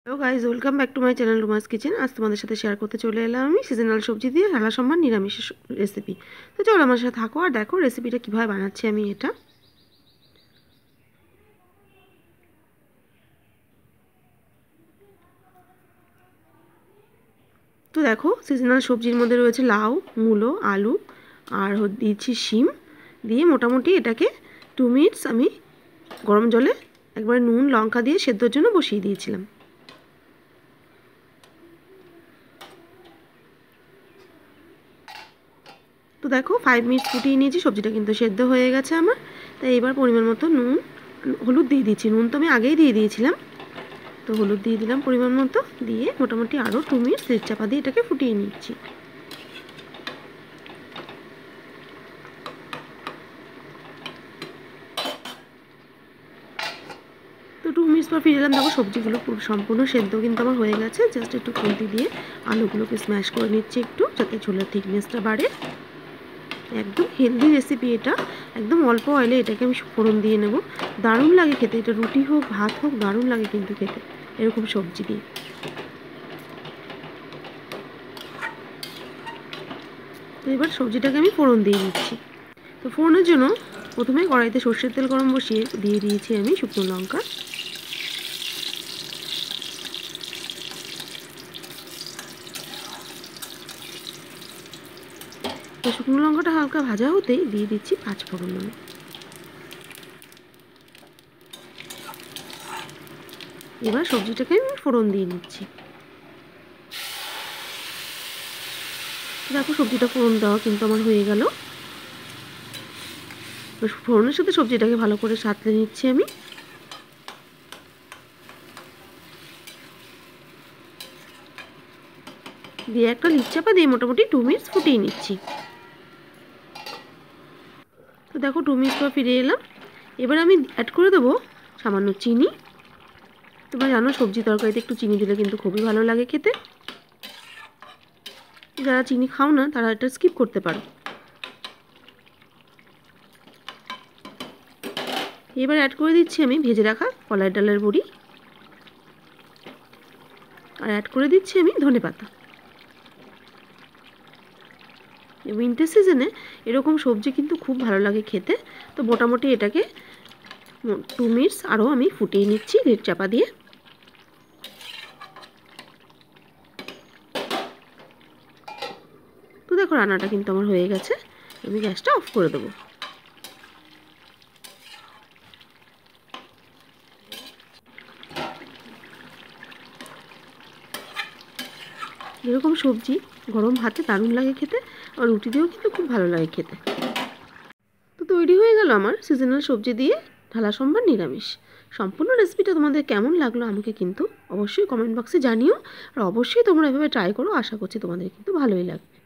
Hello guys, welcome back to my channel রুমাস kitchen. আজ তোমাদের সাথে শেয়ার করতে চলে এলাম আমি সিজনাল সবজি দিয়ে ঢালা সম্ভার নিরামিষ রেসিপি। তো চলো আমার সাথে থাকো আর দেখো রেসিপিটা কীভাবে বানাচ্ছি আমি এটা। তো দেখো সিজনাল সবজির মধ্যে রয়েছে লাউ, মূলো, আলু আর দিয়েছি শিম দিয়ে মোটামুটি এটাকে 2 মিনিটস আমি গরম জলে একবারে নুন লঙ্কা দিয়ে সেদ্ধর জন্য বসিয়ে দিয়েছিলাম। তো দেখো 5 মিনিটস ফুটিয়ে নিয়েছি, সবজিটা কিন্তু সেদ্ধ হয়ে গেছে আমার। তাই এবার পরিমাণ মতো নুন হলুদ দিয়ে দিচ্ছি। নুন তো আমি আগেই দিয়ে দিয়েছিলাম, তো হলুদ দিয়ে দিলাম পরিমাণ মতো, দিয়ে মোটামুটি আরও 2 মিনিটস লিড চাপা দিয়ে এটাকে ফুটিয়ে নিচ্ছি। তো 2 মিনিটস পর ফিরে এলাম। দেখো সবজিগুলো পুরো সম্পূর্ণ সেদ্ধ কিন্তু আমার হয়ে গেছে। জাস্ট একটু খুন্তি দিয়ে আলুগুলোকে স্ম্যাশ করে নিচ্ছি একটু, যাতে ঝোলের থিকনেসটা বাড়ে। একদম হেলদি রেসিপি এটা, একদম অল্প অয়েলে এটাকে আমি ফোড়ন দিয়ে নেব। দারুণ লাগে খেতে, এটা রুটি হোক ভাত হোক দারুণ লাগে কিন্তু খেতে এরকম সবজি দিয়ে। তো এবার সবজিটাকে আমি ফোড়ন দিয়ে নিচ্ছি। তো ফোড়নের জন্য প্রথমে কড়াইতে সর্ষের তেল গরম বসিয়ে দিয়ে দিয়েছি আমি শুকনো লঙ্কা। তো শুকনো লঙ্কাটা হালকা ভাজা হতেই দিয়ে দিচ্ছি 5 ফোড়ন আমি। এবার সবজিটাকে আমি ফোড়ন দিয়ে নিচ্ছি। দেখো সবজিটা ফোড়ন দেওয়া কিন্তু আমার হয়ে গেল। ফোড়নের সাথে সবজিটাকে ভালো করে সাঁতলে নিচ্ছি আমি। দিয়ে একটা লিড চাপা দিয়ে মোটামুটি 2 মিনিটস ফুটিয়ে নিচ্ছি। তো দেখো 2 মিনিটস পর ফিরে এলাম। এবার আমি অ্যাড করে দেবো সামান্য চিনি। তোমরা জানো সবজি তরকারিতে একটু চিনি দিলে কিন্তু খুবই ভালো লাগে খেতে। যারা চিনি খাও না তারা এটা স্কিপ করতে পারো। এবার অ্যাড করে দিচ্ছি আমি ভেজে রাখা কলাই ডালের বড়ি, আর অ্যাড করে দিচ্ছি আমি ধনেপাতা। উইন্টার সিজনে এরকম সবজি কিন্তু খুব ভালো লাগে খেতে। তো মোটামুটি এটাকে 2 মিনিটস আরও আমি ফুটিয়ে নিচ্ছি লিড চাপা দিয়ে। তো দেখো রান্নাটা কিন্তু আমার হয়ে গেছে, আমি গ্যাসটা অফ করে দেবো। এরকম সবজি গরম ভাতে দারুণ লাগে খেতে, আর রুটি দিয়েও কিন্তু খুব ভালো লাগে খেতে। তো তৈরি হয়ে গেল আমার সিজনাল সবজি দিয়ে ঢালা সম্ভার নিরামিষ। সম্পূর্ণ রেসিপিটা তোমাদের কেমন লাগলো আমাকে কিন্তু অবশ্যই কমেন্ট বক্সে জানিও, আর অবশ্যই তোমরা এভাবে ট্রাই করো। আশা করছি তোমাদের কিন্তু ভালোই লাগবে।